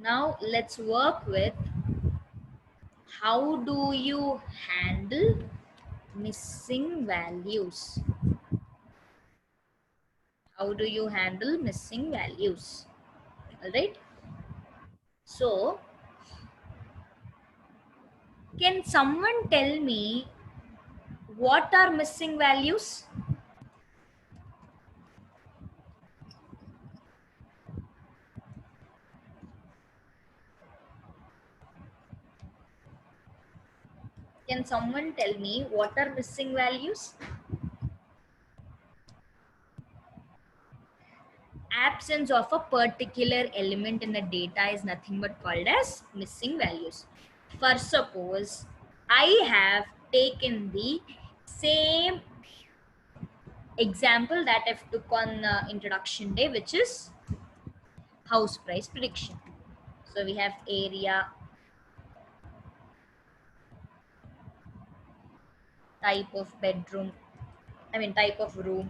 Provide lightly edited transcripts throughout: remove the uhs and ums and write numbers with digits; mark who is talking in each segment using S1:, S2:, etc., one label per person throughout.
S1: Now let's work with how do you handle missing values. How do you handle missing values? All right. So, can someone tell me what are missing values? Can someone tell me what are missing values? Absence of a particular element in the data is nothing but called as missing values. For suppose I have taken the same example that I took on introduction day, which is house price prediction. So we have area, type of bedroom, type of room,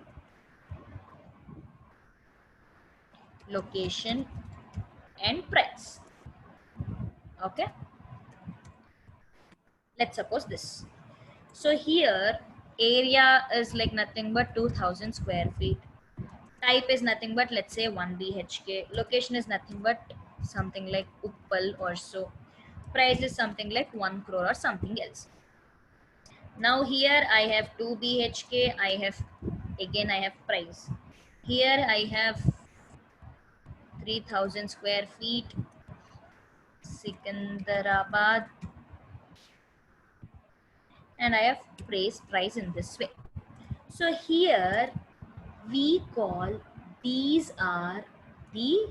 S1: location, and price. Okay, let's suppose this. So here area is like nothing but 2000 square feet. Type is nothing but, let's say, 1 BHK. Location is nothing but something like Uppal or so. Price is something like 1 crore or something else. Now here I have 2 BHK. I have price. Here I have 3000 square feet, Sikandarabad, and I have price in this way. So here we call these are the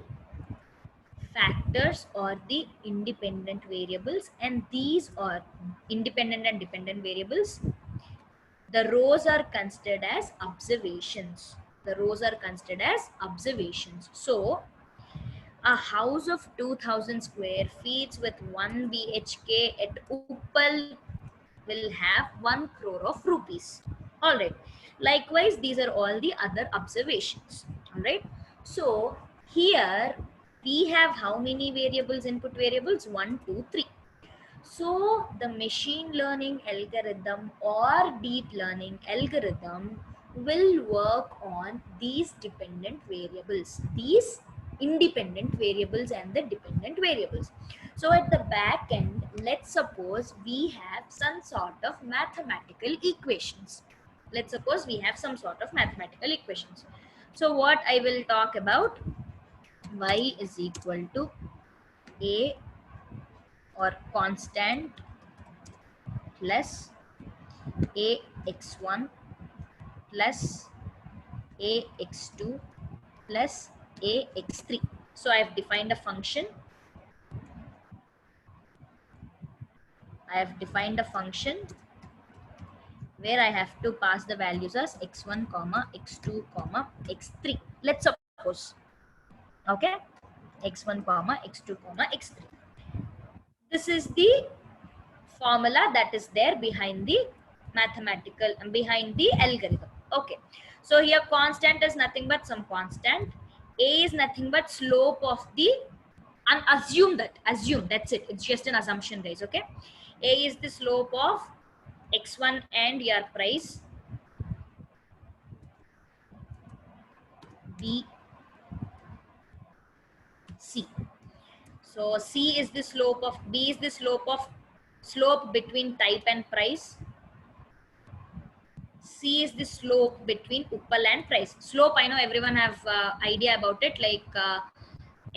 S1: factors or the independent variables, and these are independent and dependent variables. The rows are considered as observations. The rows are considered as observations. So a house of 2000 square feet with 1 BHK at Uppal will have 1 crore of rupees. All right. Likewise, these are all the other observations. All right. So here we have how many variables, input variables? 1, 2, 3. So the machine learning algorithm or deep learning algorithm will work on these dependent variables, these independent variables and the dependent variables. So at the back end, let's suppose we have some sort of mathematical equations. Let's suppose we have some sort of mathematical equations. So what I will talk about, y is equal to a or constant plus ax1 plus ax2 plus ax3. So I have defined a function. Where I have to pass the values as x1 comma x2 comma x3. Let's suppose, okay, x1 comma x2 comma x3. This is the formula that is there behind the mathematical and behind the algorithm. Okay, so here constant is nothing but some constant. A is nothing but slope of the, and assume that's it, it's just an assumption, guys. Okay, A is the slope of x1 and your price. B, C. So C is the slope of, B is the slope between type and price. C is the slope between Uppal and price. Slope, I know everyone have idea about it, like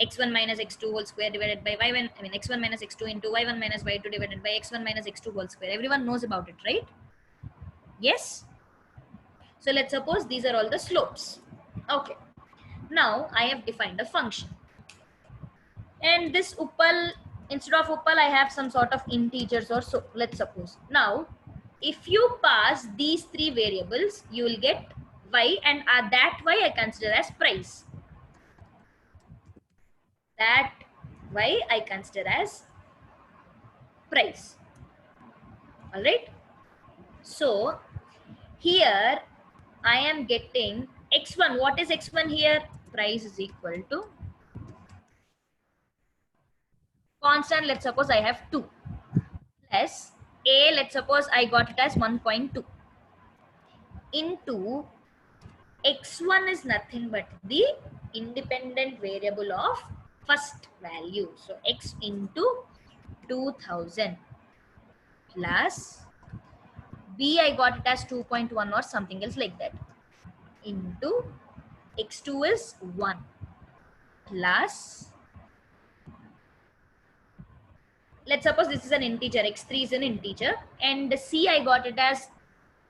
S1: x1 minus x2 whole square divided by y1, x1 minus x2 into y1 minus y2 divided by x1 minus x2 whole square. Everyone knows about it, right? Yes. So let's suppose these are all the slopes. Okay. Now I have defined a function. And this Uppal, instead of Uppal, I have some sort of integers or so. Let's suppose. Now, if you pass these three variables, you will get y, and that y I consider as price. That y I consider as price. All right. So here I am getting x1. What is x1 here? Price is equal to Constant, let's suppose I have 2, plus a, let's suppose I got it as 1.2, into x1 is nothing but the independent variable of first value. So x into 2000 plus b, I got it as 2.1 or something else like that, into x2 is 1 plus, let's suppose this is an integer, x3 is an integer, and c, I got it as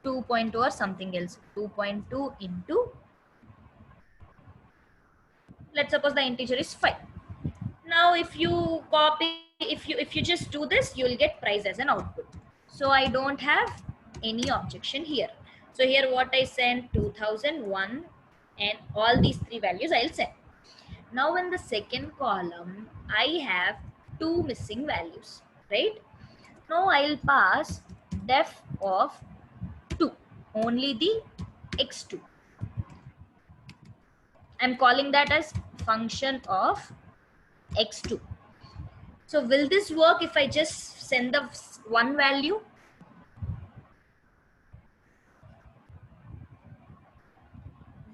S1: 2.2 or something else, 2.2 into, let's suppose the integer is 5. Now if you copy, if you just do this, you will get price as an output. So I don't have any objection here. So here what I send, 2001, and all these three values I'll send. Now in the second column, I have two missing values, right? Now I'll pass def of 2, only the x2. I'm calling that as function of x2. So will this work if I just send the one value?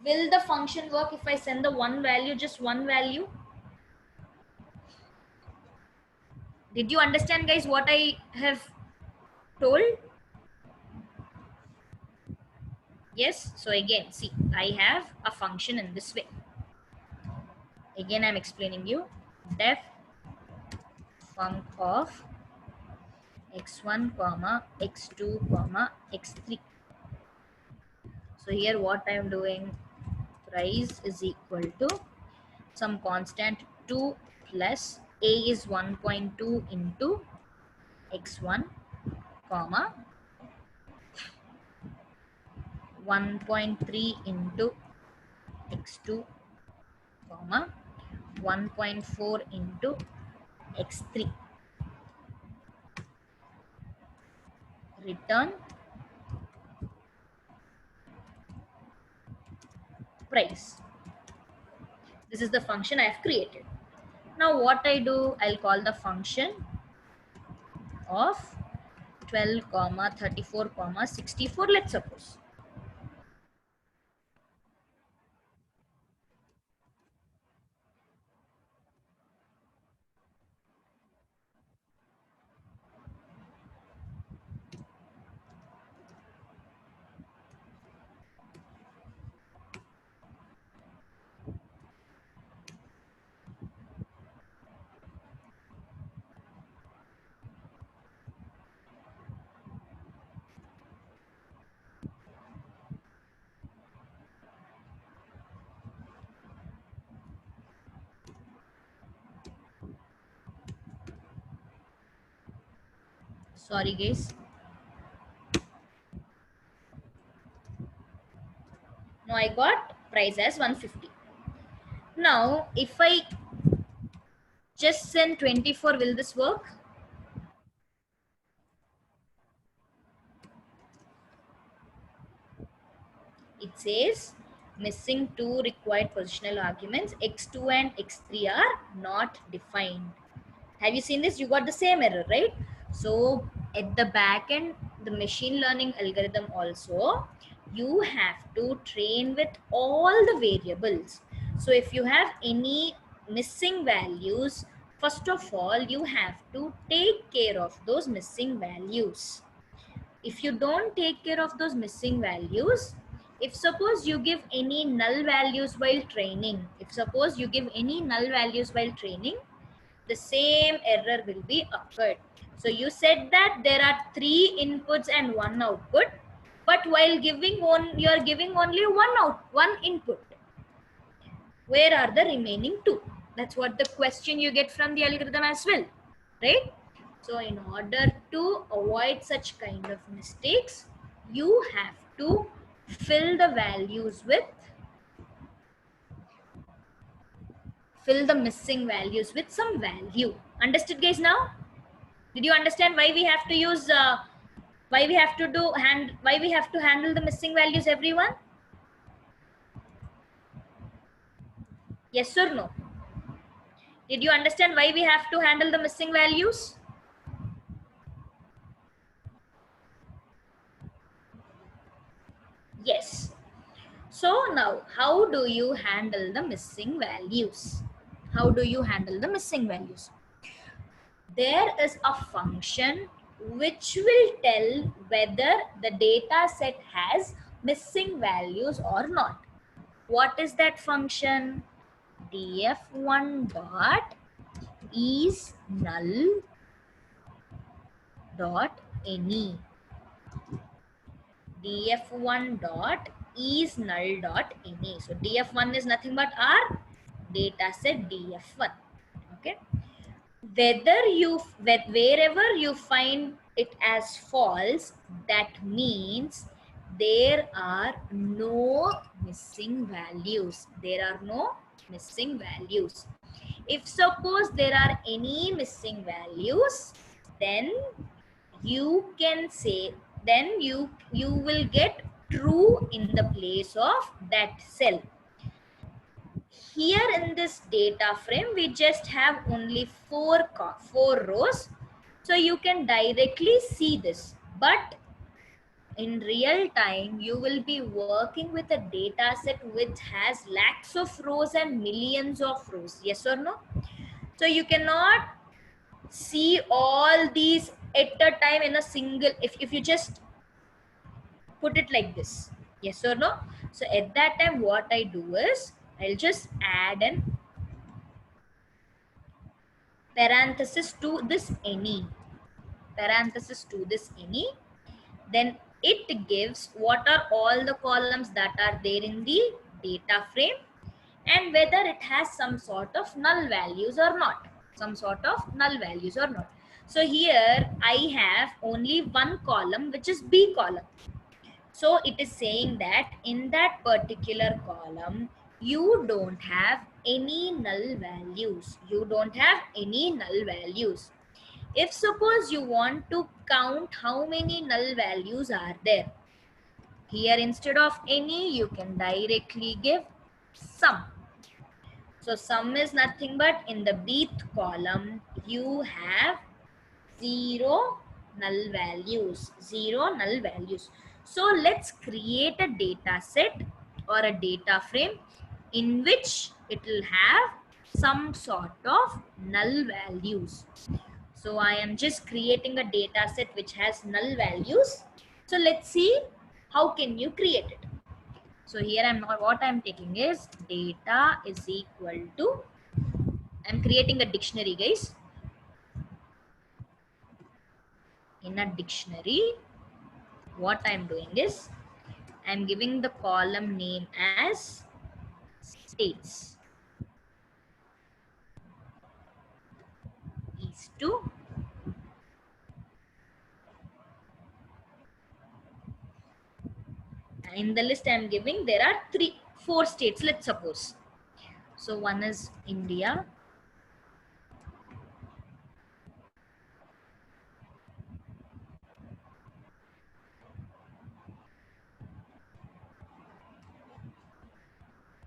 S1: Will the function work if I send the one value, just one value? Did you understand, guys, what I have told? Yes. So again, see, I have a function in this way. Again, I'm explaining you. Def func of x1 comma x2 comma x3. So here what I'm doing, price is equal to some constant 2 plus a is 1.2 into x1 comma 1.3 into x2 comma 1.4 into x3, return price. This is the function I have created. Now what I do, I'll call the function of 12 comma 34 comma 64, let's suppose. Sorry guys. Now I got price as 150. Now if I just send 24, will this work? It says missing two required positional arguments, x2 and x3 are not defined. Have you seen this? You got the same error, right? So at the back end, the machine learning algorithm also, you have to train with all the variables. So if you have any missing values, first of all, you have to take care of those missing values. If you don't take care of those missing values, if suppose you give any null values while training, the same error will be occurred. So you said that there are 3 inputs and 1 output, but while giving one, you are giving only one input. Where are the remaining 2? That's what the question you get from the algorithm as well, right? So in order to avoid such kind of mistakes, you have to fill the values with, fill the missing values with some value. Understood, guys? Now did you understand why we have to use why we have to handle the missing values, everyone? Yes or no? Did you understand why we have to handle the missing values? Yes. So now, how do you handle the missing values? How do you handle the missing values? There is a function which will tell whether the data set has missing values or not. What is that function? df1 dot is null dot any. df1 dot is null dot any. So df1 is nothing but our data set df1. Okay. Wherever you find it as false, that means there are no missing values. There are no missing values. If suppose there are any missing values, then you can say, then you will get true in the place of that cell. Here in this data frame, we just have only four rows. So you can directly see this. But in real time, you will be working with a data set which has lakhs of rows and millions of rows. Yes or no? So you cannot see all these at a time in a single, if you just put it like this. Yes or no? So at that time, what I do is, I'll just add an parenthesis to this any, parenthesis to this any, then it gives what are all the columns that are there in the data frame and whether it has some sort of null values or not, some sort of null values or not. So here I have only one column, which is B column. So it is saying that in that particular column, you don't have any null values. You don't have any null values. If suppose you want to count how many null values are there, here instead of any, you can directly give sum. So sum is nothing but in the bth column, you have 0 null values, 0 null values. So let's create a data set or a data frame in which it will have some sort of null values. So I am just creating a data set which has null values. So let's see how can you create it. So here what I'm taking is data is equal to, I'm creating a dictionary, guys. In a dictionary, what I'm doing is I'm giving the column name as states is to in the list I'm giving, there are 4 states, let's suppose. So one is India,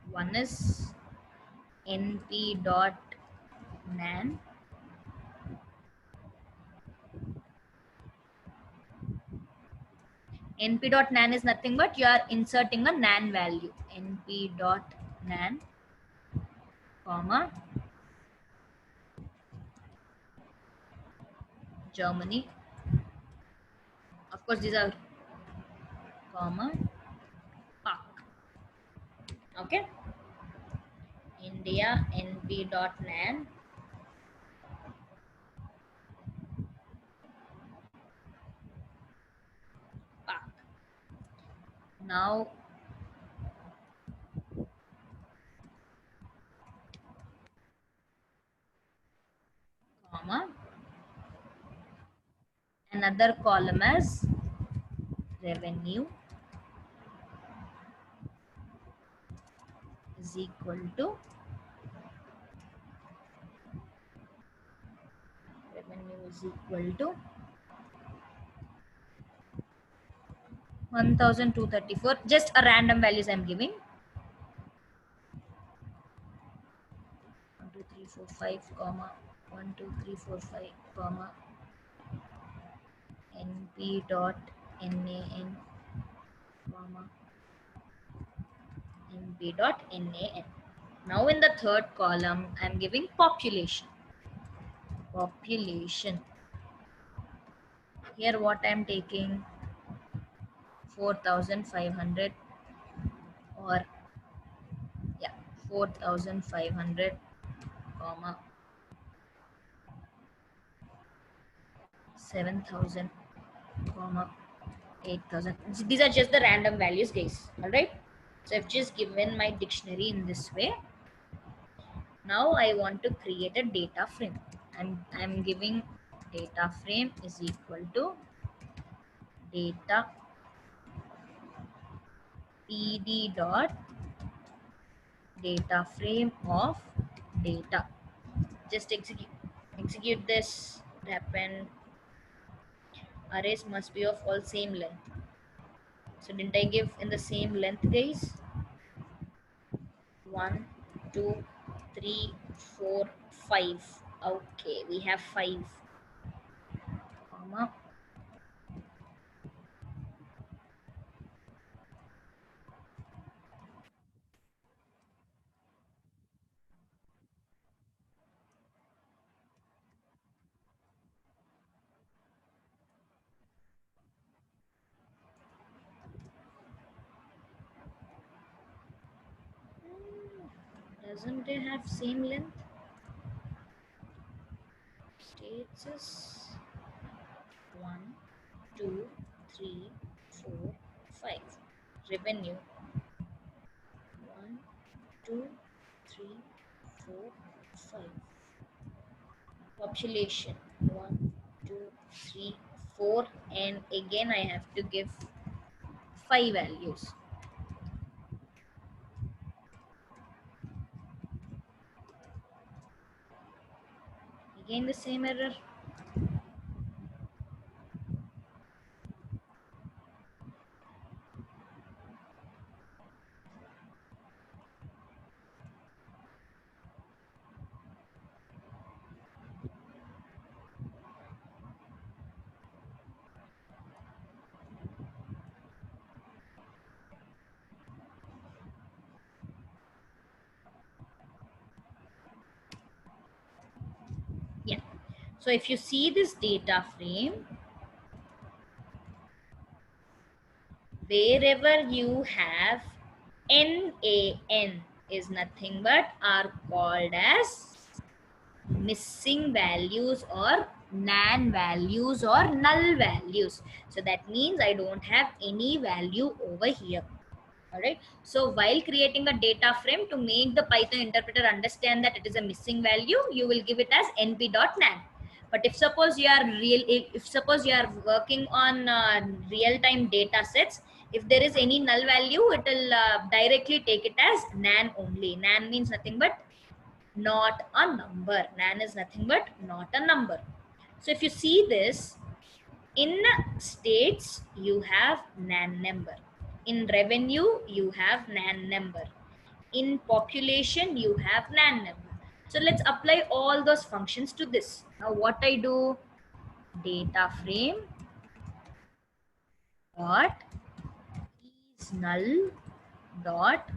S1: one is np.nan, np.nan is nothing but you are inserting a nan value, np.nan, comma, Germany, of course these are, comma, Pak. Okay, India np.nan, Pak. Now comma, another column as revenue is equal to, revenue is equal to 1234, just a random values I'm giving, 1 2 3 4 5 comma 1 2 3 4 5 comma np dot nan comma np dot nan. Now in the third column I'm giving population. Here what I'm taking, 4500, or yeah, 4500 comma 7000 comma 8000. These are just the random values, guys. All right, so I've just given my dictionary in this way. Now I want to create a data frame. I'm giving data frame is equal to data pd dot data frame of data. Just execute this. Append arrays must be of all same length. So didn't I give in the same length, guys? 1 2 3 4 5. Okay, we have 5 comma doesn't it have same length? States is 1 2 3 4 5. Revenue 1 2 3 4 5. Population 1 2 3 4, and again I have to give 5 values. Again the same error. Yeah, so if you see this data frame, wherever you have NaN is nothing but are called as missing values or nan values or null values. So that means I don't have any value over here. All right, so while creating a data frame, to make the Python interpreter understand that it is a missing value, you will give it as np.nan. But if suppose you are if suppose you are working on real-time data sets, if there is any null value, it will directly take it as nan only. Nan means nothing but not a number. Nan is nothing but not a number. So if you see this, in states you have nan number, in revenue you have nan number, in population you have nan number. So let's apply all those functions to this. Now what I do, data frame dot is null dot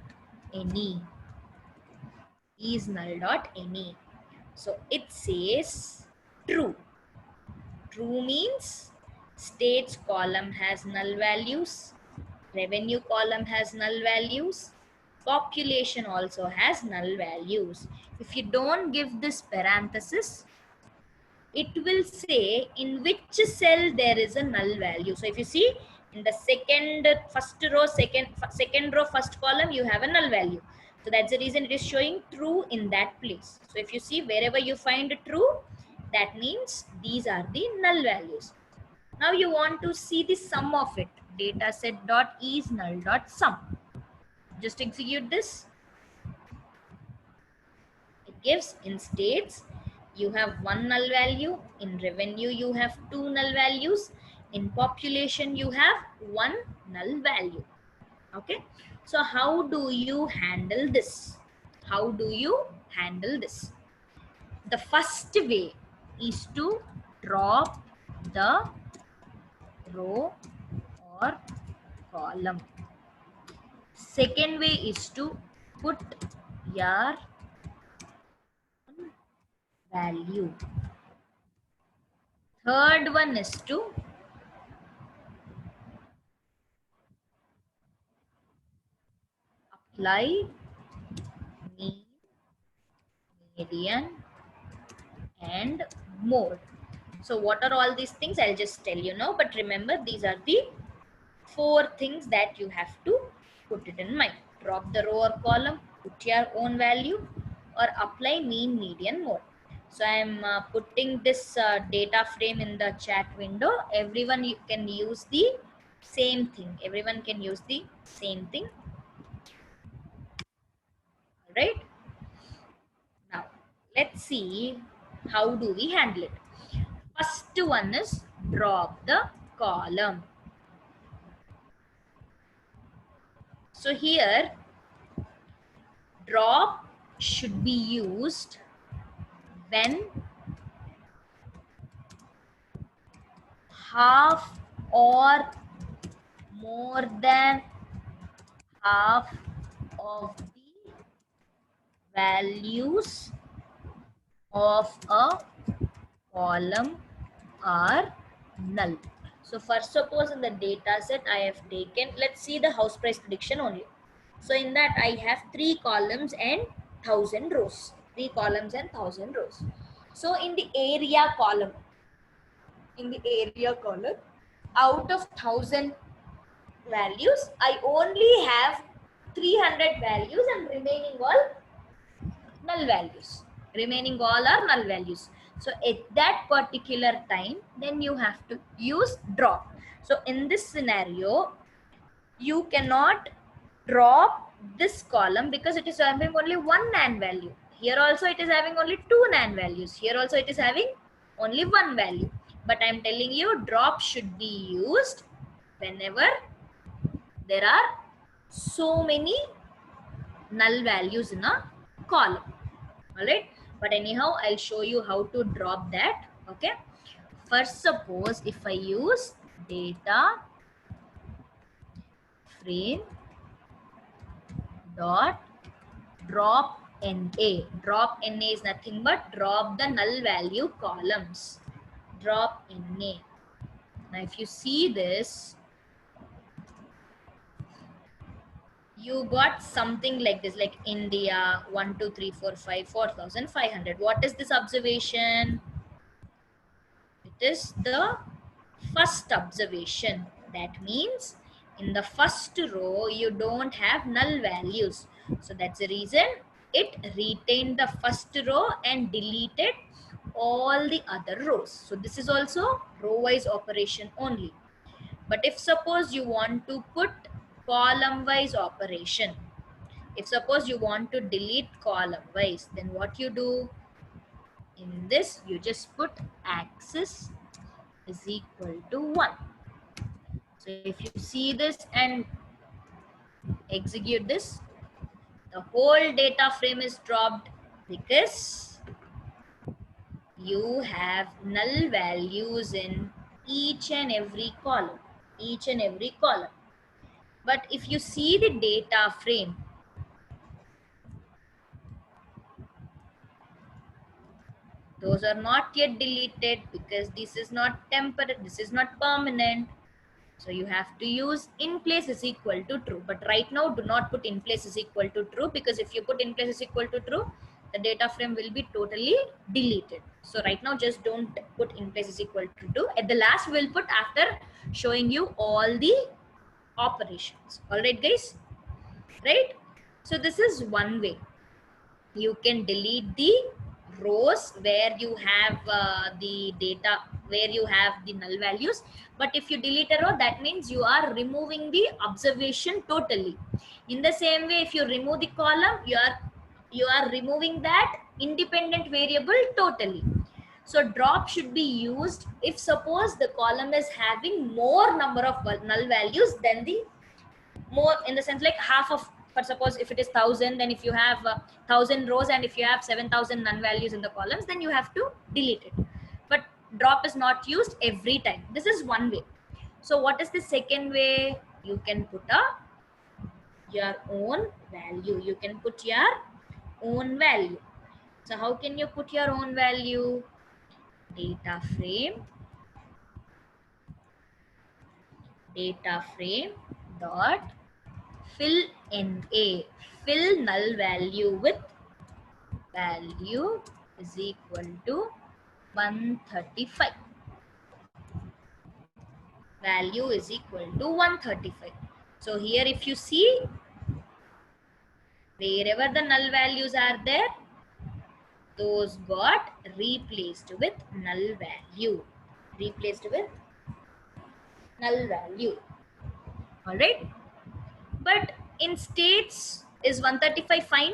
S1: any, is null dot any. So it says true. True means states column has null values, revenue column has null values, population also has null values. If you don't give this parenthesis, it will say in which cell there is a null value. So if you see in the first row, second row, first column, you have a null value. So that's the reason it is showing true in that place. So if you see wherever you find true, that means these are the null values. Now you want to see the sum of it. Dataset dot is null dot sum. Just execute this. It gives in states you have one null value, in revenue you have two null values, in population you have one null value. Okay, so how do you handle this? How do you handle this? the first way is to drop the row or column. Second way is to put your value. Third one is to apply mean, median, and mode. So what are all these things? I'll just tell you now, but remember these are the 4 things that you have to put it in mind. Drop the row or column, put your own value, or apply mean, median, mode. So I am putting this data frame in the chat window. Everyone can use the same thing. Everyone can use the same thing. All right. Now let's see how do we handle it. First one is drop the column. So here drop should be used when half or more than half of the values of a column are null. So first, suppose in the data set I have taken, let's see the house price prediction only. So in that I have 3 columns and 1000 rows. 3 columns and 1000 rows. So in the area column, out of 1000 values, I only have 300 values and remaining all null values. Remaining all are null values. So at that particular time, then you have to use drop. So in this scenario, you cannot drop this column because it is having only 1 NaN value. Here also it is having only 2 NaN values. Here also it is having only 1 value. But I am telling you, drop should be used whenever there are so many null values in a column. All right, but anyhow I'll show you how to drop that. Okay, first suppose if I use data frame dot drop NA. Drop NA is nothing but drop the null value columns. Drop NA. Now if you see this, you got something like this, like India 1 2 3 4 5 4500. What is this observation? It is the first observation. That means in the first row you don't have null values, so that's the reason it retained the first row and deleted all the other rows. So this is also row wise operation only. But if suppose you want to put column wise operation, if suppose you want to delete column wise, then what you do? In this you just put axis is equal to 1. So if you see this and execute this, the whole data frame is dropped because you have null values in each and every column. But if you see the data frame, those are not yet deleted because this is not temporary, this is not permanent. So you have to use in place is equal to true. But right now do not put in place is equal to true, because if you put in place is equal to true, the data frame will be totally deleted. So right now just don't put in place is equal to true. At the last we'll put after showing you all the operations. All right guys, right? So this is one way. You can delete the rows where you have the data, where you have the null values. But if you delete a row, that means you are removing the observation totally. In the same way, if you remove the column, you are removing that independent variable totally. So drop should be used if suppose the column is having more number of null values than the more, in the sense like half of For suppose if it is 1000, then if you have 1000 rows and if you have 7000 null values in the columns, then you have to delete it. But drop is not used every time. This is one way. So what is the second way? You can put your own value. You can put your own value. So how can you put your own value? Data frame dot fill fill null value with value is equal to 135. Value is equal to 135. So here if you see, wherever the null values are there, those got replaced with null value. Replaced with null value. All right. But in states, is 135 fine?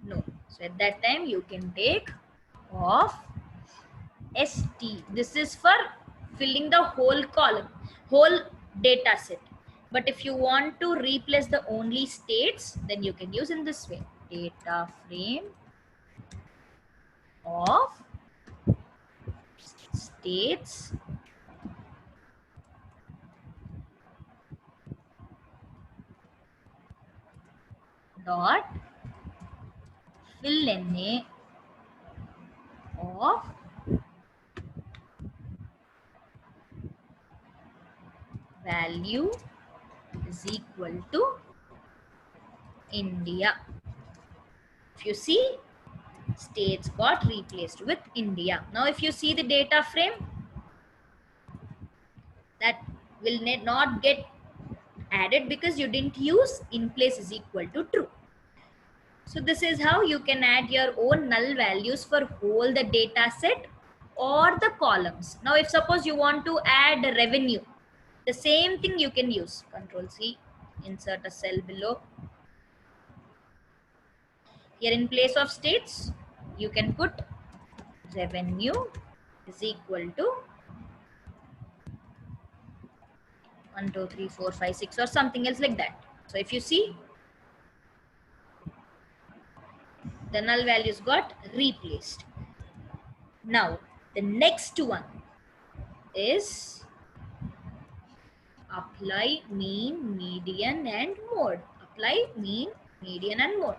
S1: No. So at that time you can take off ST. This is for filling the whole column, whole data set. But if you want to replace the only states, then you can use in this way. Data frame of states dot fill NA of value is equal to India. If you see, states got replaced with India. Now if you see the data frame, that will not get added because you didn't use in place is equal to true. So this is how you can add your own null values for whole the data set or the columns. Now if suppose you want to add revenue, the same thing you can use. Control C, insert a cell below. Here in place of states, you can put revenue is equal to 1, 2, 3, 4, 5, 6 or something else like that. So if you see, the null values got replaced. Now the next one is apply mean, median and mode. Apply mean, median and mode.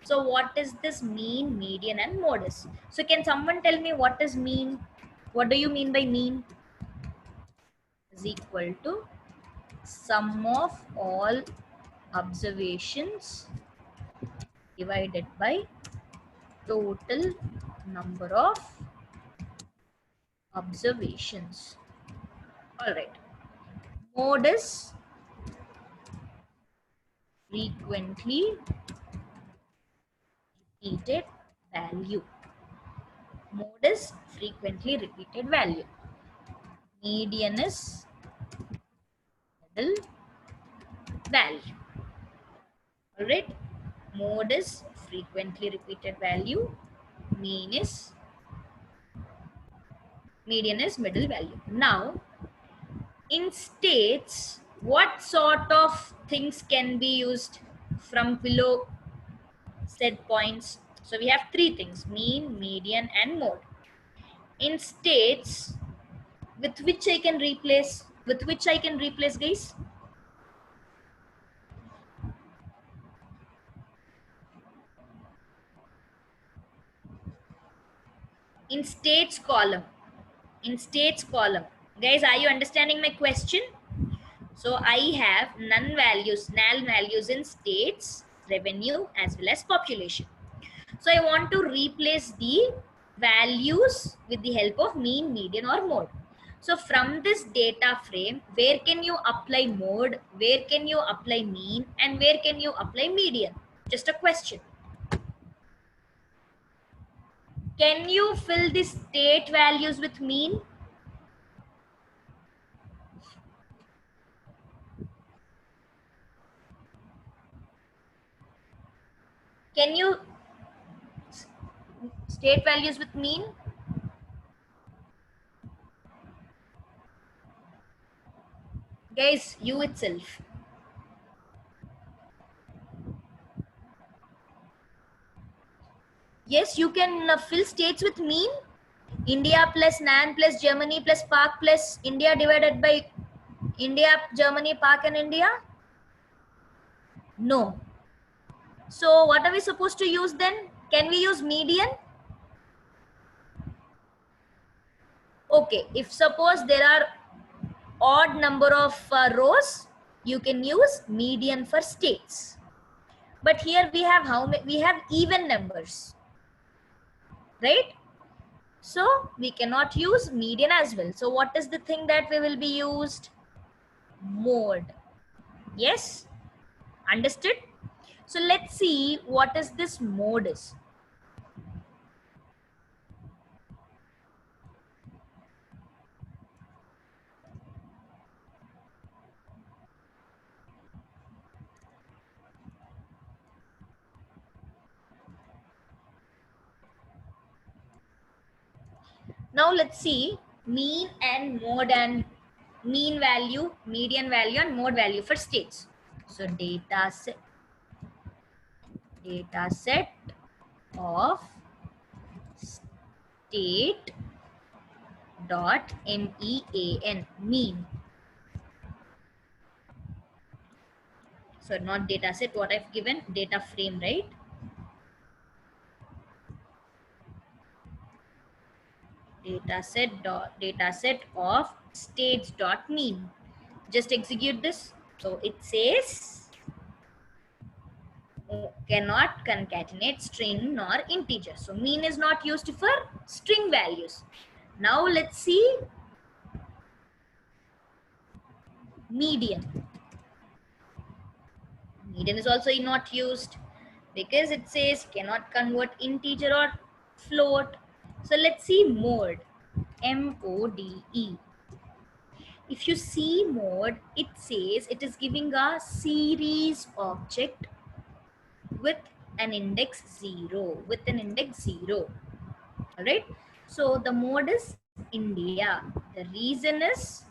S1: So what is this mean, median and mode is? So can someone tell me what is mean? What do you mean by mean? Is equal to sum of all observations divided by total number of observations. All right. Mode is frequently repeated value. Mode is frequently repeated value. Median is middle value. All right. Mode is frequently repeated value. Median is middle value. Now, in states, what sort of things can be used from below said points? So we have three things: mean, median and mode. In states, with which I can replace? With which I can replace, guys? In states column. In states column. Guys, are you understanding my question? So I have null values in states, revenue as well as population. So I want to replace the values with the help of mean, median or mode. So from this data frame, where can you apply mode, where can you apply mean and where can you apply median? Just a question. Can you fill the state values with mean? Can you state values with mean? Guys, U itself. Yes, you can fill states with mean. India plus NAN plus Germany plus Pak plus India divided by India, Germany, Pak and India. No. So what are we supposed to use then? Can we use median? Okay, if suppose there are odd number of rows, you can use median for states. But here we have how many? We have even numbers, right? So we cannot use median as well. So what is the thing that we will be used? Mode. Yes, understood? So let's see what is this mode is. Now let's see mean and mode and mean value, median value and mode value for states. So data set of state dot mean, mean. So not data set, what I've given, data frame, right? Data set of states dot mean. Just execute this. So it says cannot concatenate string nor integer. So mean is not used for string values. Now let's see median. Median is also not used because it says cannot convert integer or float. So let's see mode. MODE. If you see mode, it says it is giving a series object with an index 0. With an index 0. Alright. So the mode is India. The reason is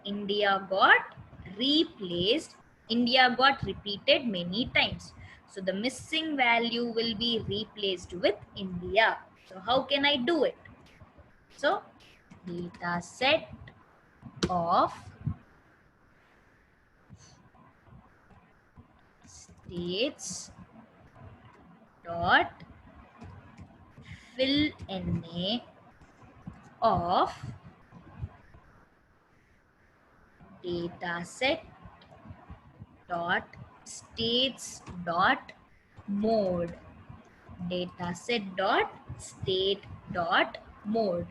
S1: India got replaced. India got repeated many times. So the missing value will be replaced with India. So how can I do it? So data set of states dot fill na of data set dot states dot mode. Data set dot state dot mode.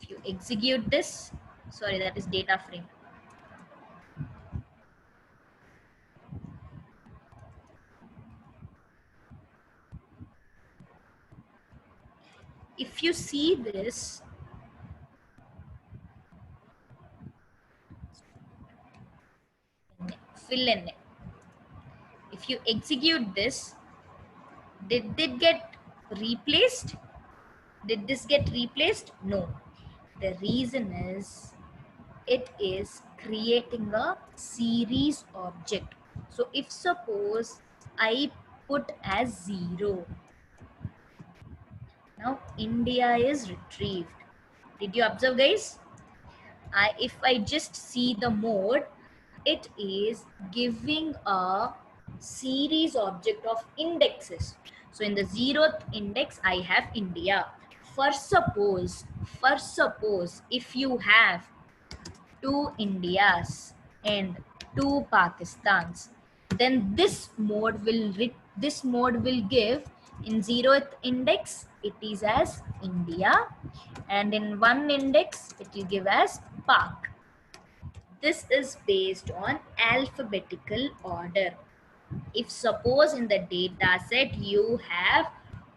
S1: If you execute this, sorry, that is data frame. If you see this, fill in it. If you execute this, did it get replaced? Did this get replaced? No. The reason is it is creating a series object. So if suppose I put as 0, now India is retrieved. Did you observe, guys? If I just see the mode, it is giving a series object of indexes. So in the 0th index, I have India. For suppose if you have 2 Indias and 2 Pakistans, then this mode will give in 0th index it is as India, and in 1 index it will give as Pak. This is based on alphabetical order. If suppose in the data set you have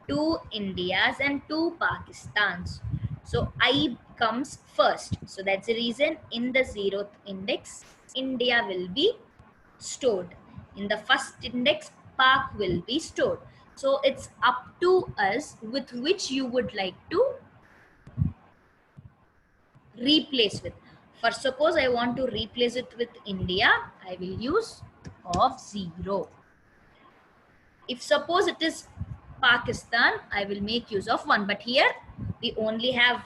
S1: 2 Indias and 2 Pakistans, so I comes first. So that's the reason in the 0th index, India will be stored. In the first index, Pak will be stored. So it's up to us with which you would like to replace with. For suppose I want to replace it with India, I will use of 0. If suppose it is Pakistan, I will make use of 1. But here we only have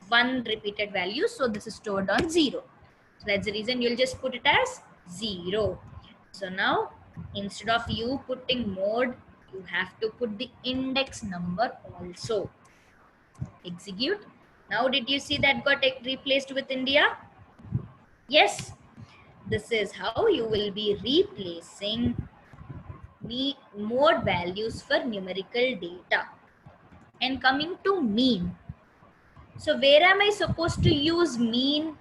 S1: 1 repeated value, so this is stored on 0. So that's the reason you'll just put it as 0. So now instead of you putting mode, you have to put the index number also. Execute. Now did you see that got replaced with India? Yes. This is how you will be replacing mode values for numerical data. And coming to mean. So where am I supposed to use mean?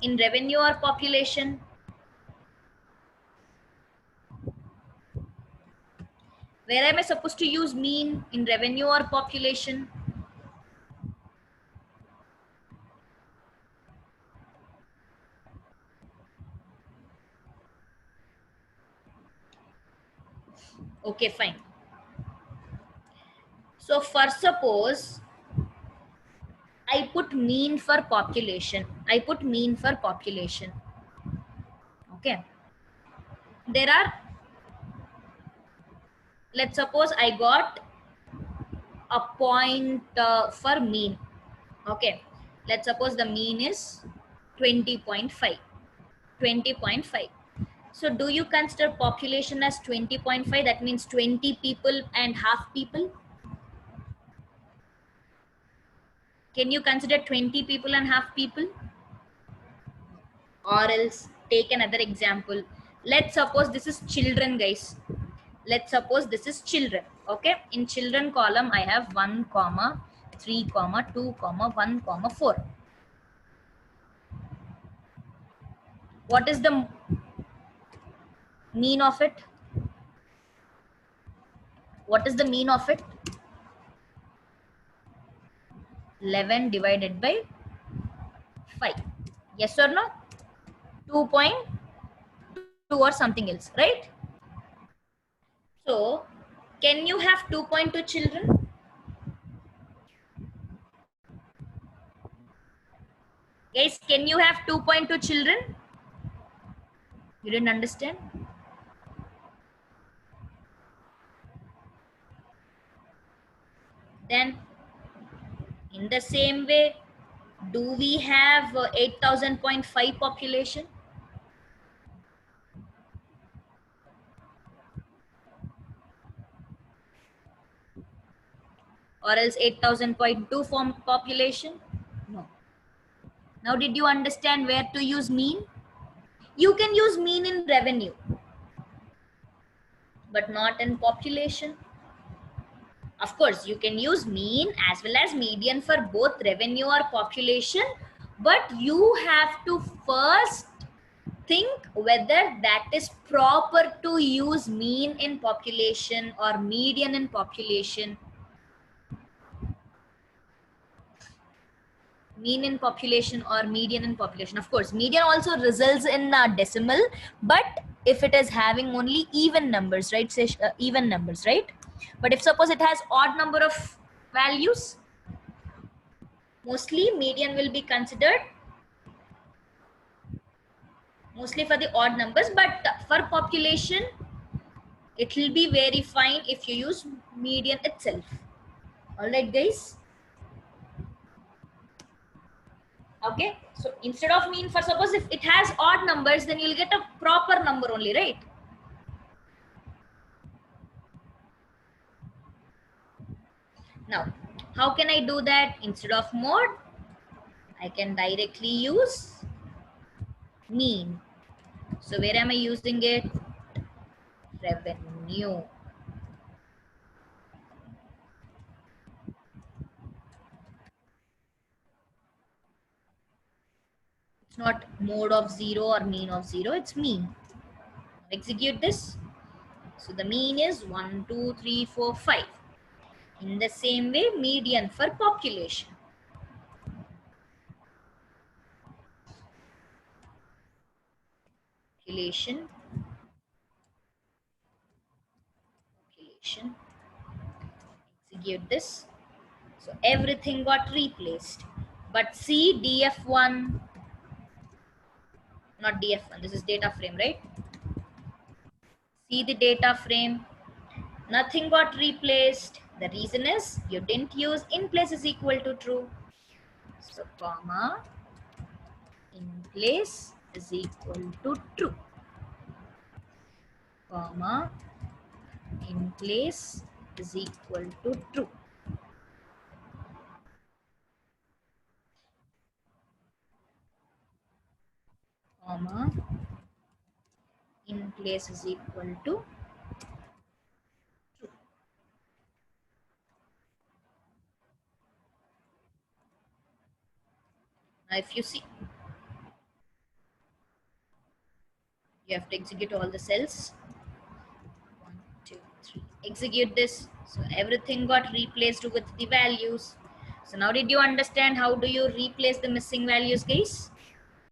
S1: In revenue or population? Where am I supposed to use mean? In revenue or population? Okay, fine. So for suppose I put mean for population. I put mean for population. Okay. There are, let's suppose I got a point for mean. Okay. Let's suppose the mean is 20.5. 20.5. So do you consider population as 20.5? That means 20 people and half people. Can you consider 20 people and half people? Or else take another example. Let's suppose this is children, guys. Let's suppose this is children. Okay. In children column, I have 1, 3, 2, 1, 4. What is the mean of it? What is the mean of it? 11 divided by 5. Yes or no? 2.2 or something else, right? So, can you have 2.2 children? Guys, can you have 2.2 children? You didn't understand? Then, in the same way, do we have 8,000.5 population? Or else 8,000.2 form population? No. Now, did you understand where to use mean? You can use mean in revenue, but not in population. Of course, you can use mean as well as median for both revenue or population, but you have to first think whether that is proper to use mean in population or median in population. Mean in population or median in population. Of course, median also results in decimal, but if it is having only even numbers, right? Say even numbers, right? But if suppose it has odd number of values, mostly median will be considered mostly for the odd numbers, but for population, it will be very fine if you use median itself. All right, guys. Okay, so instead of mean, for suppose if it has odd numbers, then you'll get a proper number only, right? Now, how can I do that? Instead of mode, I can directly use mean. So where am I using it? Revenue. It's not mode of 0 or mean of 0, it's mean. Execute this. So the mean is 1, 2, 3, 4, 5. In the same way, median for population. Population. Execute this. So everything got replaced. But see df1, not df1, this is data frame, right? See the data frame, nothing got replaced. The reason is you didn't use in place is equal to true. So comma in place is equal to true, comma in place is equal to true. Comma in place is equal to true. Now if you see, you have to execute all the cells. 1, 2, 3. Execute this. So everything got replaced with the values. So now did you understand how do you replace the missing values, guys?